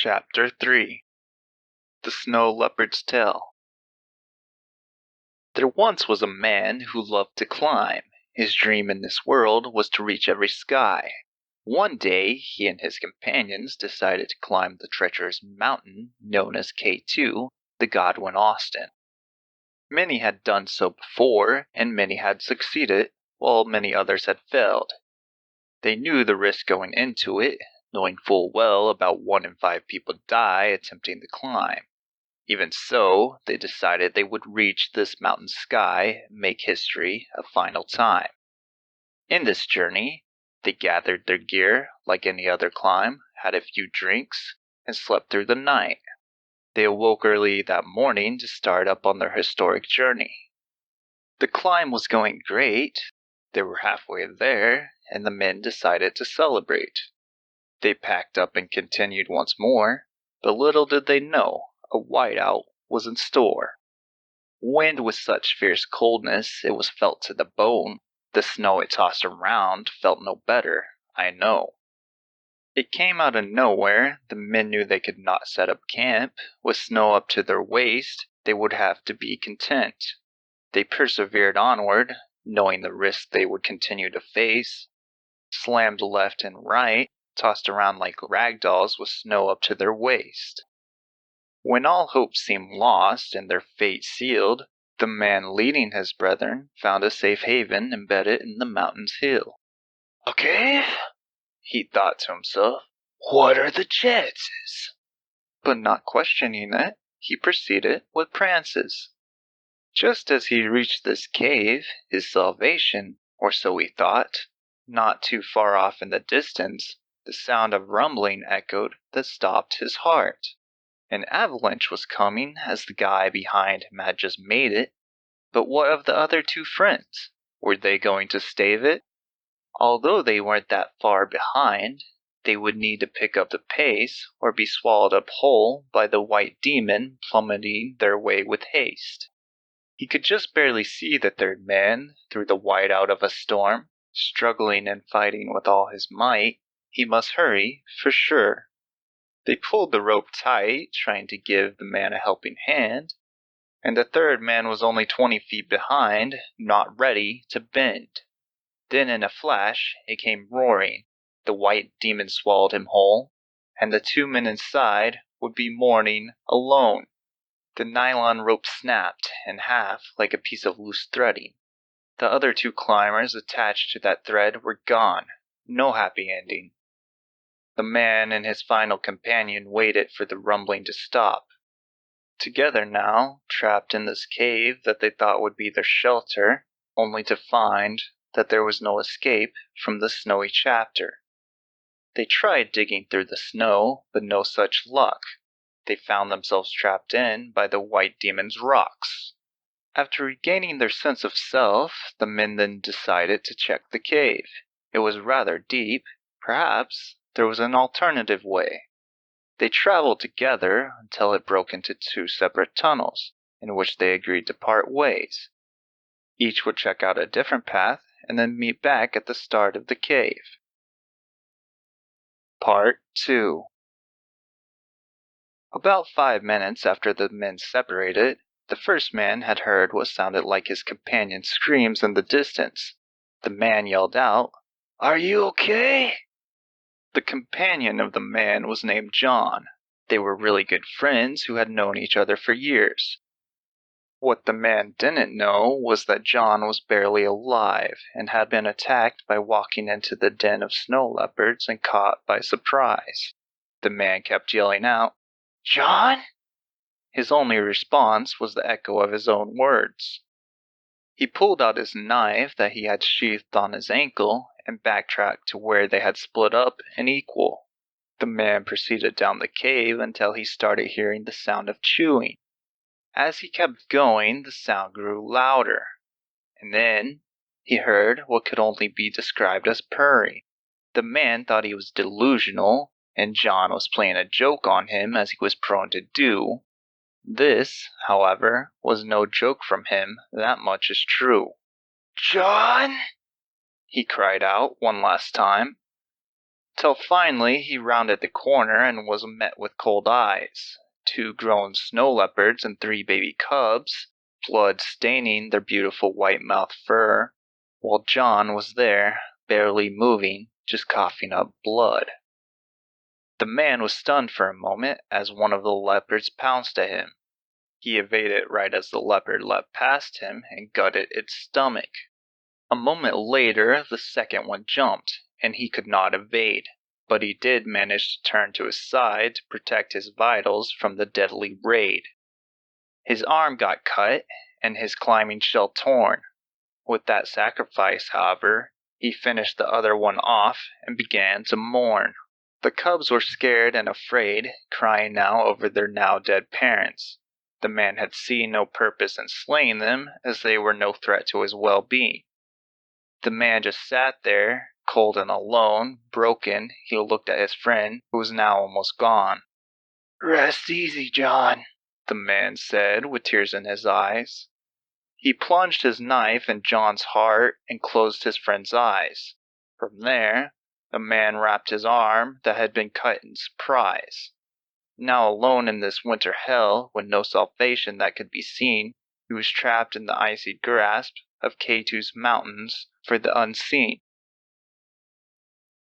Chapter 3 The Snow Leopard's Tale. There once was a man who loved to climb. His dream in this world was to reach every sky. One day, he and his companions decided to climb the treacherous mountain known as K2, the Godwin Austen. Many had done so before, and many had succeeded, while many others had failed. They knew the risk going into it, knowing full well about 1 in 5 people die attempting the climb. Even so, they decided they would reach this mountain sky and make history a final time. In this journey, they gathered their gear like any other climb, had a few drinks, and slept through the night. They awoke early that morning to start up on their historic journey. The climb was going great. They were halfway there, and the men decided to celebrate. They packed up and continued once more, but little did they know a whiteout was in store. Wind with such fierce coldness it was felt to the bone. The snow it tossed around felt no better, I know. It came out of nowhere. The men knew they could not set up camp. With snow up to their waist, they would have to be content. They persevered onward, knowing the risk they would continue to face. Slammed left and right, tossed around like rag dolls with snow up to their waist. When all hope seemed lost and their fate sealed, the man leading his brethren found a safe haven embedded in the mountain's hill. "A cave?" he thought to himself. "What are the chances?" But not questioning it, he proceeded with prances. Just as he reached this cave, his salvation, or so he thought, not too far off in the distance, the sound of rumbling echoed that stopped his heart. An avalanche was coming as the guy behind him had just made it. But what of the other 2 friends? Were they going to stave it? Although they weren't that far behind, they would need to pick up the pace or be swallowed up whole by the white demon plummeting their way with haste. He could just barely see the third man through the whiteout of a storm, struggling and fighting with all his might. He must hurry, for sure. They pulled the rope tight, trying to give the man a helping hand, and the third man was only 20 feet behind, not ready to bend. Then in a flash, it came roaring. The white demon swallowed him whole, and the 2 men inside would be mourning alone. The nylon rope snapped in half like a piece of loose threading. The other 2 climbers attached to that thread were gone. No happy ending. The man and his final companion waited for the rumbling to stop. Together now, trapped in this cave that they thought would be their shelter, only to find that there was no escape from the snowy chapter. They tried digging through the snow, but no such luck. They found themselves trapped in by the white demon's rocks. After regaining their sense of self, the men then decided to check the cave. It was rather deep. Perhaps there was an alternative way. They traveled together until it broke into 2 separate tunnels, in which they agreed to part ways. Each would check out a different path and then meet back at the start of the cave. Part 2. About 5 minutes after the men separated, the first man had heard what sounded like his companion's screams in the distance. The man yelled out, "Are you okay?" The companion of the man was named John. They were really good friends who had known each other for years. What the man didn't know was that John was barely alive and had been attacked by walking into the den of snow leopards and caught by surprise. The man kept yelling out, "John?" His only response was the echo of his own words. He pulled out his knife that he had sheathed on his ankle and backtracked to where they had split up an equal. The man proceeded down the cave until he started hearing the sound of chewing. As he kept going, the sound grew louder, and then he heard what could only be described as purring. The man thought he was delusional, and John was playing a joke on him as he was prone to do. This, however, was no joke from him, that much is true. "John?" he cried out one last time. Till finally he rounded the corner and was met with cold eyes. Two grown snow leopards and three baby cubs, blood staining their beautiful white mouth fur, while John was there, barely moving, just coughing up blood. The man was stunned for a moment as one of the leopards pounced at him. He evaded right as the leopard leapt past him and gutted its stomach. A moment later the second one jumped, and he could not evade, but he did manage to turn to his side to protect his vitals from the deadly raid. His arm got cut, and his climbing shell torn. With that sacrifice, however, he finished the other one off and began to mourn. The cubs were scared and afraid, crying now over their now dead parents. The man had seen no purpose in slaying them, as they were no threat to his well-being. The man just sat there, cold and alone, broken. He looked at his friend, who was now almost gone. "Rest easy, John," the man said, with tears in his eyes. He plunged his knife in John's heart and closed his friend's eyes. From there, the man wrapped his arm that had been cut in surprise. Now alone in this winter hell, with no salvation that could be seen, he was trapped in the icy grasp of K2's mountains for the unseen.